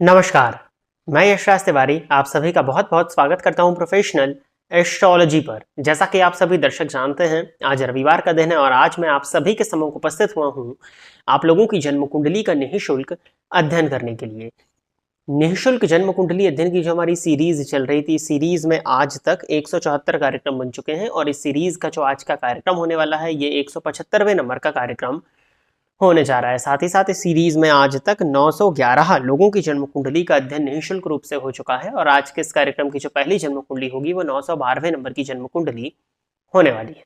नमस्कार, मैं यशराज तिवारी आप सभी का बहुत बहुत स्वागत करता हूं प्रोफेशनल एस्ट्रोलॉजी पर। जैसा कि आप सभी दर्शक जानते हैं, आज रविवार का दिन है और आज मैं आप सभी के सम्मुख उपस्थित हुआ हूं आप लोगों की जन्म कुंडली का निःशुल्क अध्ययन करने के लिए। निःशुल्क जन्म कुंडली अध्ययन की जो हमारी सीरीज चल रही थी, सीरीज में आज तक 174 कार्यक्रम बन चुके हैं और इस सीरीज का जो आज का कार्यक्रम होने वाला है, ये 175वें नंबर का कार्यक्रम होने जा रहा है। साथ ही साथ इस सीरीज में आज तक 911 लोगों की जन्म कुंडली का अध्ययन निःशुल्क रूप से हो चुका है और आज के इस कार्यक्रम की जो पहली जन्म कुंडली होगी वो 912वें नंबर की जन्म कुंडली होने वाली है।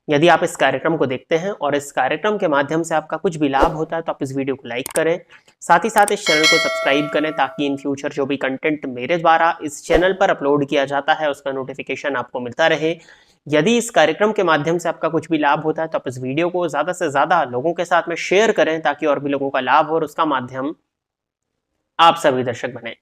यदि आप इस कार्यक्रम को देखते हैं और इस कार्यक्रम के माध्यम से आपका कुछ भी लाभ होता है तो आप इस वीडियो को लाइक करें, साथ ही साथ इस चैनल को सब्सक्राइब करें ताकि इन फ्यूचर जो भी कंटेंट मेरे द्वारा इस चैनल पर अपलोड किया जाता है उसका नोटिफिकेशन आपको मिलता रहे। यदि इस कार्यक्रम के माध्यम से आपका कुछ भी लाभ होता है तो आप इस वीडियो को ज़्यादा से ज़्यादा लोगों के साथ में शेयर करें ताकि और भी लोगों का लाभ हो और उसका माध्यम आप सभी दर्शक बने।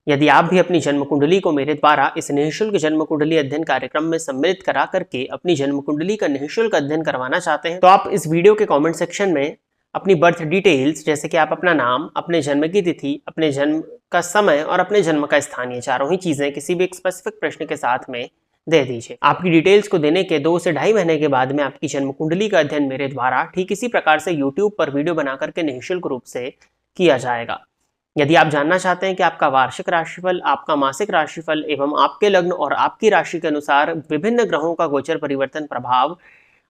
यदि आप भी अपनी जन्म कुंडली को मेरे द्वारा इस निःशुल्क जन्म कुंडली अध्ययन कार्यक्रम में सम्मिलित करा करके अपनी जन्म कुंडली का निःशुल्क अध्ययन करवाना चाहते हैं तो आप इस वीडियो के कमेंट सेक्शन में अपनी बर्थ डिटेल्स, जैसे कि आप अपना नाम, अपने जन्म की तिथि, अपने जन्म का समय और अपने जन्म का स्थान, ये चारों ही चीजें किसी भी एक स्पेसिफिक प्रश्न के साथ में दे दीजिए। आपकी डिटेल्स को देने के 2 से ढाई महीने के बाद में आपकी जन्म कुंडली का अध्ययन मेरे द्वारा ठीक इसी प्रकार से यूट्यूब पर वीडियो बना करके निःशुल्क रूप से किया जाएगा। यदि आप जानना चाहते हैं कि आपका वार्षिक राशिफल, आपका मासिक राशिफल एवं आपके लग्न और आपकी राशि के अनुसार विभिन्न ग्रहों का गोचर परिवर्तन प्रभाव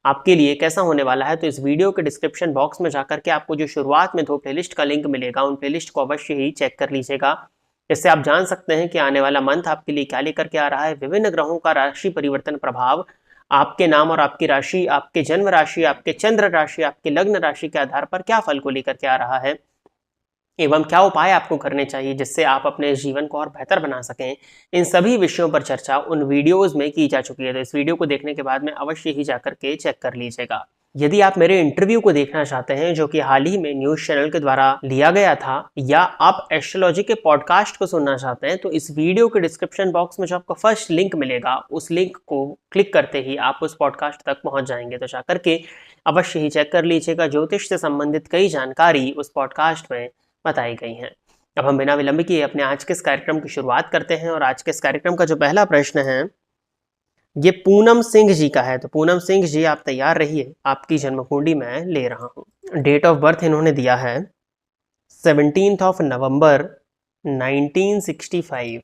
आपके लिए कैसा होने वाला है, तो इस वीडियो के डिस्क्रिप्शन बॉक्स में जाकर के आपको जो शुरुआत में 2 प्लेलिस्ट का लिंक मिलेगा उन प्लेलिस्ट को अवश्य ही चेक कर लीजिएगा। इससे आप जान सकते हैं कि आने वाला मंथ आपके लिए क्या लेकर के आ रहा है। विभिन्न ग्रहों का राशि परिवर्तन प्रभाव आपके नाम और आपकी राशि, आपके जन्म राशि, आपके चंद्र राशि, आपके लग्न राशि के आधार पर क्या फल को लेकर के आ रहा है एवं क्या उपाय आपको करने चाहिए जिससे आप अपने जीवन को और बेहतर बना सकें। इन सभी विषयों पर चर्चा उन वीडियोस में की जा चुकी है, तो इस वीडियो को देखने के बाद में अवश्य ही जाकर के चेक कर लीजिएगा। यदि आप मेरे इंटरव्यू को देखना चाहते हैं जो कि हाल ही में न्यूज चैनल के द्वारा लिया गया था, या आप एस्ट्रोलॉजी के पॉडकास्ट को सुनना चाहते हैं, तो इस वीडियो के डिस्क्रिप्शन बॉक्स में जो आपको फर्स्ट लिंक मिलेगा उस लिंक को क्लिक करते ही आप उस पॉडकास्ट तक पहुंच जाएंगे। तो जाकर के अवश्य ही चेक कर लीजिएगा, ज्योतिष से संबंधित कई जानकारी उस पॉडकास्ट में बताई गई हैं। अब हम बिना विलंब किए अपने आज के इस कार्यक्रम की शुरुआत करते हैं और आज के इस कार्यक्रम का जो पहला प्रश्न है ये पूनम सिंह जी का है। तो पूनम सिंह जी आप तैयार रहिए, आपकी जन्म कुंडली मैं ले रहा हूँ। डेट ऑफ बर्थ इन्होंने दिया है 17 नवंबर 1965,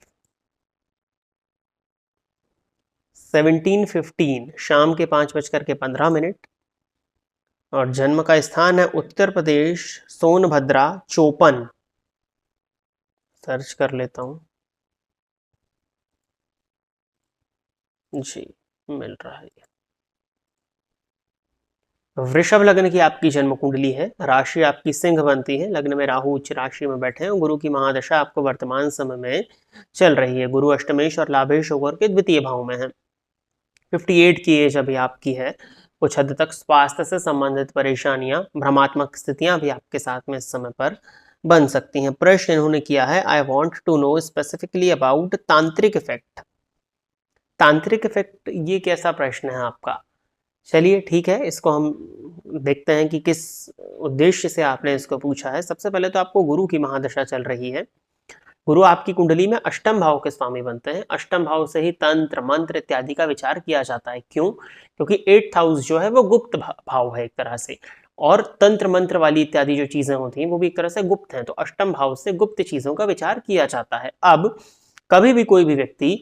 17:15 शाम के 5:15 और जन्म का स्थान है उत्तर प्रदेश, सोनभद्रा, चोपन। सर्च कर लेता हूँ जी, मिल रहा है। वृषभ लग्न की आपकी जन्म कुंडली है, राशि आपकी सिंह बनती है, लग्न में राहु उच्च राशि में बैठे हैं, गुरु की महादशा आपको वर्तमान समय में चल रही है। गुरु अष्टमेश और लाभेश होकर के द्वितीय भाव में है। 58 की एज अभी आपकी है। कुछ हद तक स्वास्थ्य से संबंधित परेशानियां, भ्रमात्मक स्थितियां भी आपके साथ में इस समय पर बन सकती हैं। प्रश्न इन्होंने किया है, I want to know specifically about tantric effect. Tantric effect, ये कैसा प्रश्न है आपका? चलिए ठीक है, इसको हम देखते हैं कि किस उद्देश्य से आपने इसको पूछा है। सबसे पहले तो आपको गुरु की महादशा चल रही है। गुरु आपकी कुंडली में अष्टम भाव के स्वामी बनते हैं। अष्टम भाव से ही तंत्र मंत्र इत्यादि का विचार किया जाता है। क्यों? क्योंकि 8th हाउस जो है वो गुप्त भाव है एक तरह से, और तंत्र मंत्र वाली इत्यादि जो चीजें होती हैं वो भी एक तरह से गुप्त हैं। तो अष्टम भाव से गुप्त चीजों का विचार किया जाता है। अब कभी भी कोई भी व्यक्ति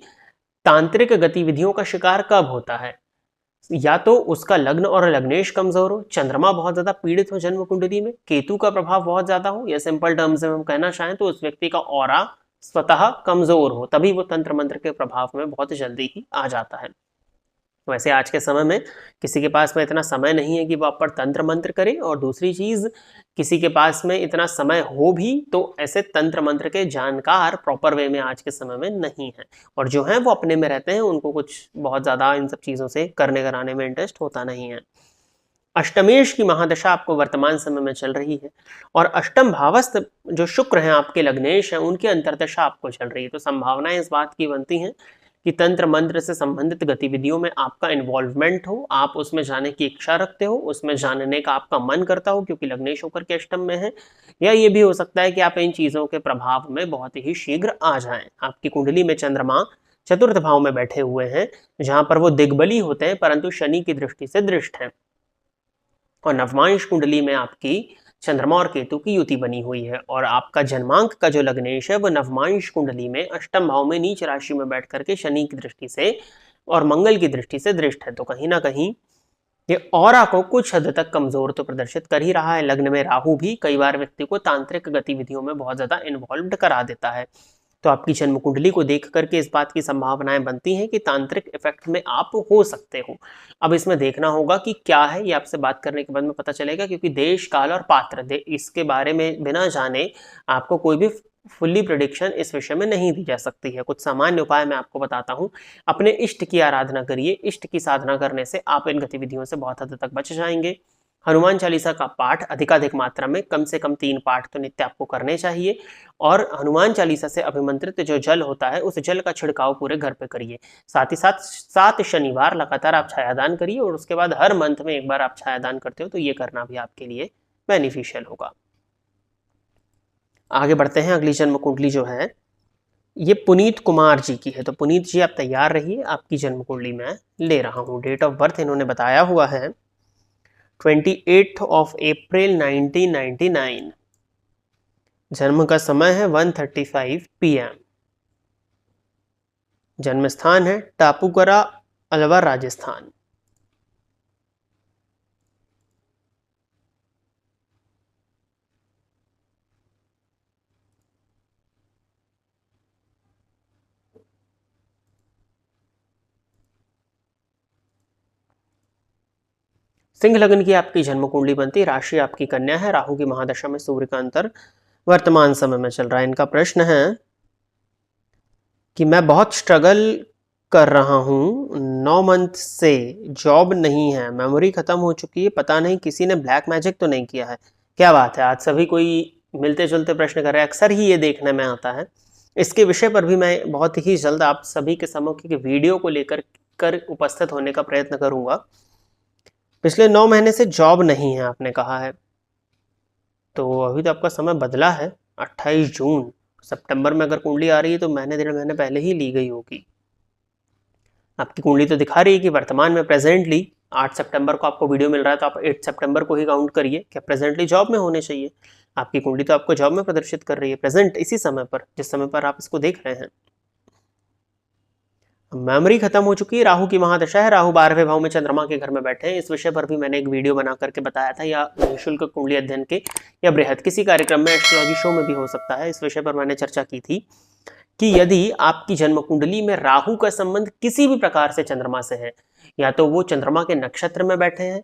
तांत्रिक गतिविधियों का शिकार कब होता है? या तो उसका लग्न और लग्नेश कमजोर हो, चंद्रमा बहुत ज्यादा पीड़ित हो जन्म कुंडली में, केतु का प्रभाव बहुत ज्यादा हो, या सिंपल टर्म्स में हम कहना चाहें तो उस व्यक्ति का ऑरा स्वतः कमजोर हो, तभी वो तंत्र मंत्र के प्रभाव में बहुत जल्दी ही आ जाता है। वैसे आज के समय में किसी के पास में इतना समय नहीं है कि वो आप पर तंत्र मंत्र करे, और दूसरी चीज किसी के पास में इतना समय हो भी तो ऐसे तंत्र मंत्र के जानकार प्रॉपर वे में आज के समय में नहीं है, और जो हैं वो अपने में रहते हैं, उनको कुछ बहुत ज्यादा इन सब चीजों से करने कराने में इंटरेस्ट होता नहीं है। अष्टमेश की महादशा आपको वर्तमान समय में चल रही है, और अष्टम भावस्थ जो शुक्र हैं आपके लग्नेश हैं उनकी अंतर्दशा आपको चल रही है। तो संभावनाएं इस बात की बनती हैं कि तंत्र मंत्र से संबंधित गतिविधियों में आपका इन्वॉल्वमेंट हो, आप उसमें जाने की इच्छा रखते हो, उसमें जानने का आपका मन करता हो क्योंकि लग्नेश होकर के अष्टम में है, या ये भी हो सकता है कि आप इन चीजों के प्रभाव में बहुत ही शीघ्र आ जाएं। आपकी कुंडली में चंद्रमा चतुर्थ भाव में बैठे हुए हैं जहां पर वो दिग्बली होते हैं परंतु शनि की दृष्टि से दृष्ट हैं, और नवमांश कुंडली में आपकी चंद्रमा और केतु की युति बनी हुई है, और आपका जन्मांक का जो लग्नेश है वो नवमांश कुंडली में अष्टम भाव में नीच राशि में बैठ करके शनि की दृष्टि से और मंगल की दृष्टि से दृष्ट है। तो कहीं ना कहीं ये ऑरा को कुछ हद तक कमजोर तो प्रदर्शित कर ही रहा है। लग्न में राहु भी कई बार व्यक्ति को तांत्रिक गतिविधियों में बहुत ज्यादा इन्वॉल्व करा देता है। तो आपकी जन्म कुंडली को देख करके इस बात की संभावनाएं बनती हैं कि तांत्रिक इफेक्ट में आप हो सकते हो। अब इसमें देखना होगा कि क्या है, ये आपसे बात करने के बाद में पता चलेगा, क्योंकि देश काल और पात्र इसके बारे में बिना जाने आपको कोई भी फुल्ली प्रेडिक्शन इस विषय में नहीं दी जा सकती है। कुछ सामान्य उपाय मैं आपको बताता हूँ। अपने इष्ट की आराधना करिए, इष्ट की साधना करने से आप इन गतिविधियों से बहुत हद तक बच जाएंगे। हनुमान चालीसा का पाठ अधिकाधिक मात्रा में कम से कम 3 पाठ तो नित्य आपको करने चाहिए, और हनुमान चालीसा से अभिमंत्रित जो जल होता है उस जल का छिड़काव पूरे घर पे करिए। साथ ही साथ 7 शनिवार लगातार आप छायादान करिए, और उसके बाद हर मंथ में एक बार आप छायादान करते हो तो ये करना भी आपके लिए बेनिफिशियल होगा। आगे बढ़ते हैं। अगली जन्म कुंडली जो है ये पुनीत कुमार जी की है। तो पुनीत जी आप तैयार रहिए, आपकी जन्म कुंडली मैं ले रहा हूँ। डेट ऑफ बर्थ इन्होंने बताया हुआ है 28 ऑफ अप्रैल 1999। जन्म का समय है 1:35 PM। जन्म स्थान है टापूगरा, अलवर, राजस्थान। सिंह लग्न की आपकी जन्म कुंडली बनती, राशि आपकी कन्या है, राहु की महादशा में सूर्य का अंतर वर्तमान समय में चल रहा है। इनका प्रश्न है कि मैं बहुत स्ट्रगल कर रहा हूँ, 9 मंथ से जॉब नहीं है, मेमोरी खत्म हो चुकी है, पता नहीं किसी ने ब्लैक मैजिक तो नहीं किया है। क्या बात है, आज सभी कोई मिलते जुलते प्रश्न कर रहे हैं, अक्सर ही ये देखने में आता है। इसके विषय पर भी मैं बहुत ही जल्द आप सभी के सम्मुख वीडियो को लेकर उपस्थित होने का प्रयत्न करूंगा। पिछले 9 महीने से जॉब नहीं है आपने कहा है, तो अभी तो आपका समय बदला है। 28 जून, सितंबर में अगर कुंडली आ रही है तो महीने 1.5 महीने पहले ही ली गई होगी। आपकी कुंडली तो दिखा रही है कि वर्तमान में प्रेजेंटली 8 सितंबर को आपको वीडियो मिल रहा है, तो आप 8 सितंबर को ही काउंट करिए क्या प्रेजेंटली जॉब में होने चाहिए। आपकी कुंडली तो आपको जॉब में प्रदर्शित कर रही है प्रेजेंट इसी समय पर, जिस समय पर आप इसको देख रहे हैं। मेमोरी खत्म हो चुकी है, राहु की महादशा है, राहु 12वें भाव में चंद्रमा के घर में बैठे हैं। इस विषय पर भी मैंने एक वीडियो बना करके बताया था, या निःशुल्क कुंडली अध्ययन के या बृहद किसी कार्यक्रम में, एस्ट्रोलॉजी शो में भी हो सकता है। इस विषय पर मैंने चर्चा की थी कि यदि आपकी जन्म कुंडली में राहु का संबंध किसी भी प्रकार से चंद्रमा से है, या तो वो चंद्रमा के नक्षत्र में बैठे हैं,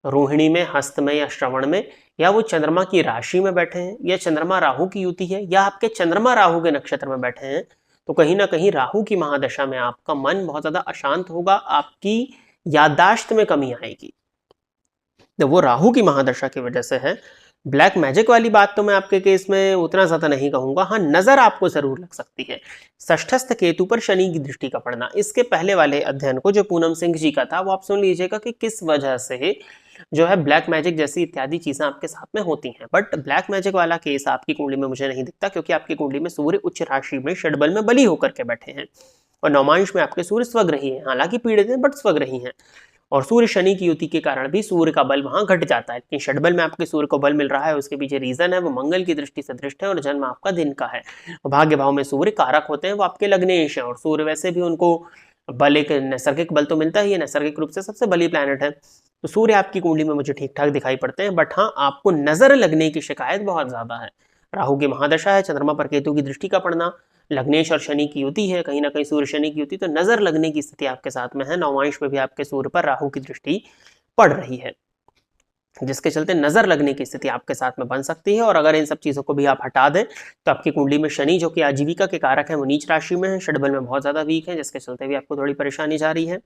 रोहिणी में, हस्त में या श्रवण में, या वो चंद्रमा की राशि में बैठे हैं, या चंद्रमा राहु की युति है, या आपके चंद्रमा राहु के नक्षत्र में बैठे हैं, तो कहीं ना कहीं राहु की महादशा में आपका मन बहुत ज्यादा अशांत होगा, आपकी याददाश्त में कमी आएगी। तो वो राहु की महादशा की वजह से है। ब्लैक मैजिक वाली बात तो मैं आपके केस में उतना ज्यादा नहीं कहूंगा, हाँ नजर आपको जरूर लग सकती है। षष्ठस्थ केतु पर शनि की दृष्टि का पड़ना, इसके पहले वाले अध्ययन को जो पूनम सिंह जी का था वो आप सुन लीजिएगा कि किस वजह से जो है ब्लैक मैजिक जैसी इत्यादि चीजें आपके साथ में होती हैं। बट ब्लैक मैजिक वाला केस आपकी कुंडली में मुझे नहीं दिखता, क्योंकि आपकी कुंडली में सूर्य उच्च राशि में षडबल में बली होकर के बैठे हैं, और नौमांश में आपके सूर्य स्वग्रही है, हालांकि पीड़ित है बट स्वग्रही है, और सूर्य शनि की युति के कारण भी सूर्य का बल वहां घट जाता है। लेकिन षडबल में आपके सूर्य को बल मिल रहा है, उसके पीछे रीजन है वो मंगल की दृष्टि से दृष्ट है, और जन्म आपका दिन का है। भाग्य भाव में सूर्य कारक होते हैं, वो आपके लग्नेश है, और सूर्य वैसे भी उनको बल, एक नैसर्गिक बल तो मिलता ही है, नैसर्गिक रूप से सबसे बली प्लैनेट है। तो सूर्य आपकी कुंडली में मुझे ठीक ठाक दिखाई पड़ते हैं, बट हाँ आपको नजर लगने की शिकायत बहुत ज्यादा है। राहु की महादशा है, चंद्रमा पर केतु की दृष्टि का पड़ना, लग्नेश और शनि की युति है, कहीं ना कहीं सूर्य शनि की युति, तो नजर लगने की स्थिति आपके साथ में है। नौमांश में भी आपके सूर्य पर राहु की दृष्टि पड़ रही है, जिसके चलते नजर लगने की स्थिति आपके साथ में बन सकती है। और अगर इन सब चीजों को भी आप हटा दें तो आपकी कुंडली में शनि जो कि आजीविका के कारक है वो नीच राशि में है, षडबल में बहुत ज्यादा वीक है, जिसके चलते भी आपको थोड़ी परेशानी जा रही है।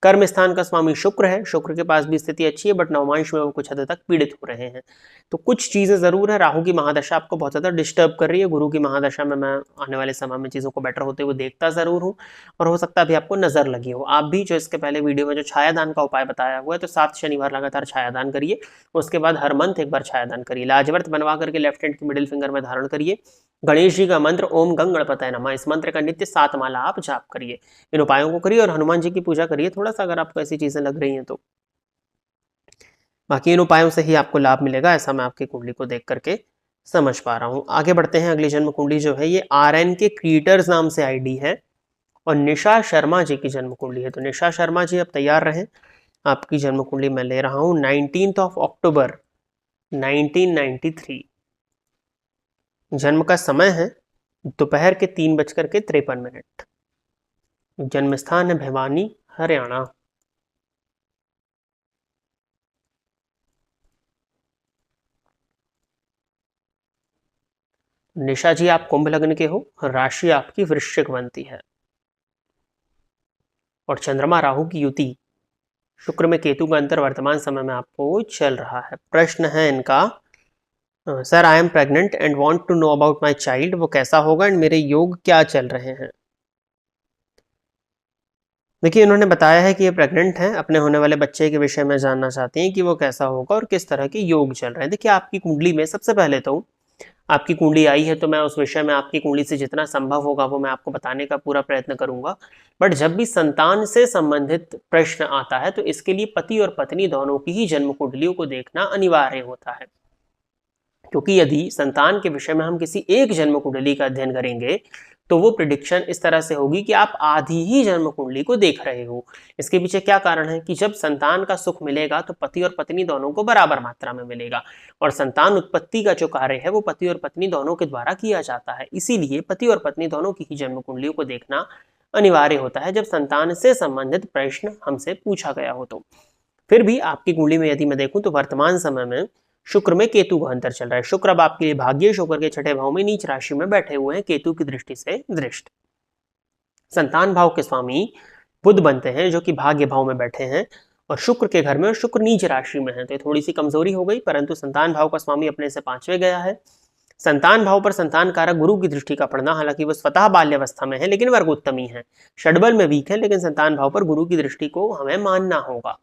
कर्म स्थान का स्वामी शुक्र है, शुक्र के पास भी स्थिति अच्छी है, बट नवमांश में वो कुछ हद तक पीड़ित हो रहे हैं। तो कुछ चीजें जरूर है, राहु की महादशा आपको बहुत ज्यादा डिस्टर्ब कर रही है। गुरु की महादशा में मैं आने वाले समय में चीजों को बेटर होते हुए देखता जरूर हूँ, और हो सकता है अभी आपको नजर लगी हो। आप भी जो इसके पहले वीडियो में जो छायादान का उपाय बताया हुआ है, तो 7 शनिवार लगातार छायादान करिए, उसके बाद हर मंथ एक बार छायादान करिए। लाजवर्त बनवा करके लेफ्ट हैंड की मिडिल फिंगर में धारण करिए। गणेश जी का मंत्र ओम गंग गणपतये नमः, इस मंत्र का नित्य 7 माला आप जाप करिए। इन उपायों को करिए और हनुमान जी की पूजा करिए थोड़ा सा, अगर आपको ऐसी चीजें लग रही हैं तो। बाकी इन उपायों से ही आपको लाभ मिलेगा, ऐसा मैं आपकी कुंडली को देख करके समझ पा रहा हूँ। आगे बढ़ते हैं। अगली जन्म कुंडली जो है ये RN के क्रिएटर्स नाम से आईडी है और निशा शर्मा जी की जन्म कुंडली है। तो निशा शर्मा जी अब तैयार रहें, आपकी जन्म कुंडली मैं ले रहा हूँ 19 अक्टूबर 1993। जन्म का समय है दोपहर के 3:53। जन्म स्थान है भिवानी, हरियाणा। निशा जी आप कुंभ लग्न के हो, राशि आपकी वृश्चिक बनती है और चंद्रमा राहु की युति, शुक्र में केतु का अंतर वर्तमान समय में आपको चल रहा है। प्रश्न है इनका, sir I am pregnant and want to know about my child, वो कैसा होगा एंड मेरे योग क्या चल रहे हैं। देखिए इन्होंने बताया है कि ये प्रेग्नेंट हैं, अपने होने वाले बच्चे के विषय में जानना चाहती हैं कि वो कैसा होगा और किस तरह के योग चल रहे हैं। देखिए आपकी कुंडली में सबसे पहले तो आपकी कुंडली आई है, तो मैं उस विषय में आपकी कुंडली से जितना संभव होगा वो मैं आपको बताने का पूरा प्रयत्न करूंगा। बट जब भी संतान से संबंधित प्रश्न आता है तो इसके लिए पति और पत्नी दोनों की ही जन्म कुंडलियों को देखना अनिवार्य होता है, क्योंकि यदि संतान के विषय में हम किसी एक जन्म कुंडली का अध्ययन करेंगे तो वो प्रिडिक्शन इस तरह से होगी कि आप आधी ही जन्म कुंडली को देख रहे हो। इसके पीछे क्या कारण है कि जब संतान का सुख मिलेगा तो पति और पत्नी दोनों को बराबर मात्रा में मिलेगा, और संतान उत्पत्ति का जो कार्य है वो पति और पत्नी दोनों के द्वारा किया जाता है। इसीलिए पति और पत्नी दोनों की ही जन्म कुंडलियों को देखना अनिवार्य होता है जब संतान से संबंधित प्रश्न हमसे पूछा गया हो। तो फिर भी आपकी कुंडली में यदि मैं देखूं तो वर्तमान समय में शुक्र में केतु का अंतर चल रहा है। शुक्र अब आपके लिए भाग्य, शुक्र के 6ठे भाव में नीच राशि में बैठे हुए हैं, केतु की दृष्टि से दृष्ट। संतान भाव के स्वामी बुध बनते हैं जो कि भाग्य भाव में बैठे हैं और शुक्र के घर में, और शुक्र नीच राशि में है, तो थोड़ी सी कमजोरी हो गई। परंतु संतान भाव का स्वामी अपने से 5वें गया है। संतान भाव पर संतान कारक गुरु की दृष्टि का पड़ना, हालांकि वो स्वतः बाल्यावस्था में है लेकिन वर्गोत्तमी है, षडबल में वीक है, लेकिन संतान भाव पर गुरु की दृष्टि को हमें मानना होगा।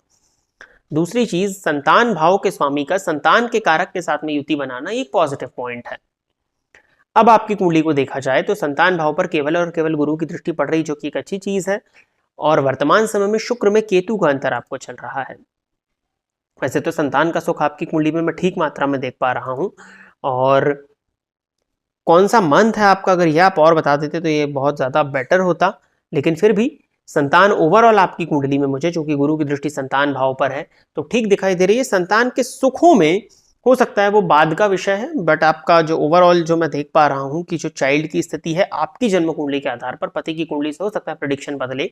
दूसरी चीज, संतान भाव के स्वामी का संतान के कारक के साथ में युति बनाना एक पॉजिटिव पॉइंट है। अब आपकी कुंडली को देखा जाए तो संतान भाव पर केवल और केवल गुरु की दृष्टि पड़ रही, जो कि एक अच्छी चीज है, और वर्तमान समय में शुक्र में केतु का अंतर आपको चल रहा है। वैसे तो संतान का सुख आपकी कुंडली में मैं ठीक मात्रा में देख पा रहा हूं, और कौन सा मंथ है आपका, अगर यह आप और बता देते तो ये बहुत ज्यादा बेटर होता। लेकिन फिर भी संतान ओवरऑल आपकी कुंडली में मुझे, चूंकि गुरु की दृष्टि संतान भाव पर है, तो ठीक दिखाई दे रही है। संतान के सुखों में हो सकता है वो बाद का विषय है, बट आपका जो ओवरऑल जो मैं देख पा रहा हूं कि जो चाइल्ड की स्थिति है आपकी जन्म कुंडली के आधार पर, पति की कुंडली से हो सकता है प्रेडिक्शन बदले,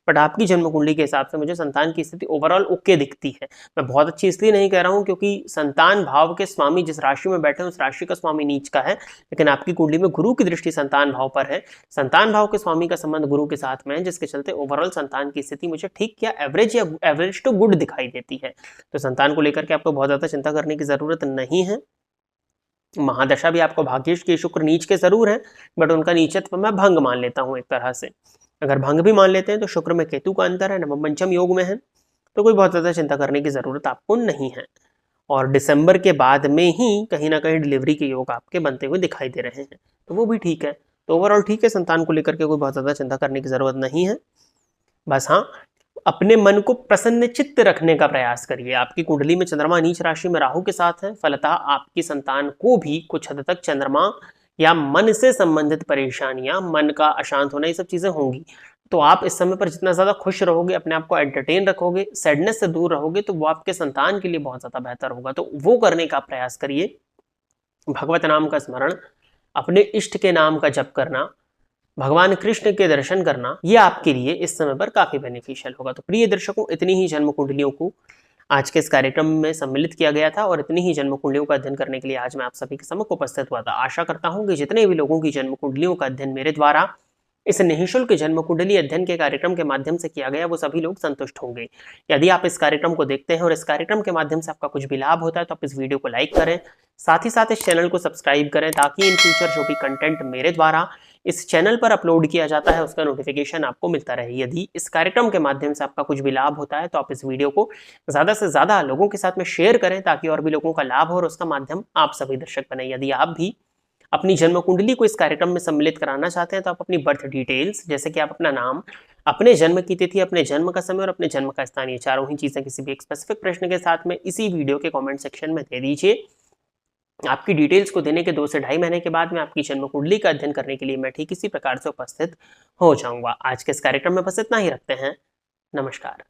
बट आपकी जन्म कुंडली के हिसाब से मुझे संतान की स्थिति ओवरऑल ओके दिखती है। मैं बहुत अच्छी इसलिए नहीं कह रहा हूं क्योंकि संतान भाव के स्वामी जिस राशि में बैठे हैं उस राशि का स्वामी नीच का है, लेकिन आपकी कुंडली में गुरु की दृष्टि संतान भाव पर है, संतान भाव के स्वामी का संबंध गुरु के साथ में है, जिसके चलते ओवरऑल संतान की स्थिति मुझे ठीक या एवरेज टू गुड दिखाई देती है। तो संतान को लेकर के आपको बहुत ज्यादा चिंता करने की जरूरत नहीं है। महादशा भी आपको भाग्येश के शुक्र नीच के जरूर है, बट उनका नीचत्व मैं भंग मान लेता हूं एक तरह से। अगर भंग भी मान लेते हैं तो शुक्र में केतु का अंतर है, नवम पंचम योग में है, तो कोई बहुत ज्यादा चिंता करने की जरूरत आपको नहीं है। और दिसंबर के बाद में ही कहीं ना कहीं डिलीवरी के योग आपके बनते हुए दिखाई दे रहे हैं, तो वो भी ठीक है। तो ओवरऑल ठीक है, संतान को लेकर के कोई बहुत ज्यादा चिंता करने की जरूरत नहीं है। बस हाँ, अपने मन को प्रसन्न चित्त रखने का प्रयास करिए। आपकी कुंडली में चंद्रमा नीच राशि में राहु के साथ है, फलतः आपकी संतान को भी कुछ हद तक चंद्रमा या मन से संबंधित परेशानियां, मन का अशांत होना, ये सब चीजें होंगी। तो आप इस समय पर जितना ज्यादा खुश रहोगे, अपने आप को एंटरटेन रखोगे, सैडनेस से दूर रहोगे, तो वो आपके संतान के लिए बहुत ज्यादा बेहतर होगा। तो वो करने का प्रयास करिए। भगवत नाम का स्मरण, अपने इष्ट के नाम का जप करना, भगवान कृष्ण के दर्शन करना, ये आपके लिए इस समय पर काफी बेनिफिशियल होगा। तो प्रिय दर्शकों, इतनी ही जन्म कुंडलियों को आज के इस कार्यक्रम में सम्मिलित किया गया था, और इतनी ही जन्म कुंडलियों का अध्ययन करने के लिए आज मैं आप सभी के समक्ष उपस्थित हुआ था। आशा करता हूं कि जितने भी लोगों की जन्म कुंडलियों का अध्ययन मेरे द्वारा इस निःशुल्क जन्म कुंडली अध्ययन के कार्यक्रम के माध्यम से किया गया वो सभी लोग संतुष्ट होंगे। यदि आप इस कार्यक्रम को देखते हैं और इस कार्यक्रम के माध्यम से आपका कुछ भी लाभ होता है तो आप इस वीडियो को लाइक करें, साथ ही साथ इस चैनल को सब्सक्राइब करें ताकि इन फ्यूचर जो भी कंटेंट मेरे द्वारा इस चैनल पर अपलोड किया जाता है उसका नोटिफिकेशन आपको मिलता रहे। यदि इस कार्यक्रम के माध्यम से आपका कुछ भी लाभ होता है तो आप इस वीडियो को ज़्यादा से ज़्यादा लोगों के साथ में शेयर करें ताकि और भी लोगों का लाभ हो और उसका माध्यम आप सभी दर्शक बने। यदि आप भी अपनी जन्म कुंडली को इस कार्यक्रम में सम्मिलित कराना चाहते हैं तो आप अपनी बर्थ डिटेल्स जैसे कि आप अपना नाम, अपने जन्म की तिथि, अपने जन्म का समय और अपने जन्म का स्थान, ये चारों ही चीजें किसी भी एक स्पेसिफिक प्रश्न के साथ में इसी वीडियो के कमेंट सेक्शन में दे दीजिए। आपकी डिटेल्स को देने के 2 से ढाई महीने के बाद में आपकी जन्म कुंडली का अध्ययन करने के लिए मैं ठीक इसी प्रकार से उपस्थित हो जाऊंगा। आज के इस कार्यक्रम में बस इतना ही रखते हैं। नमस्कार।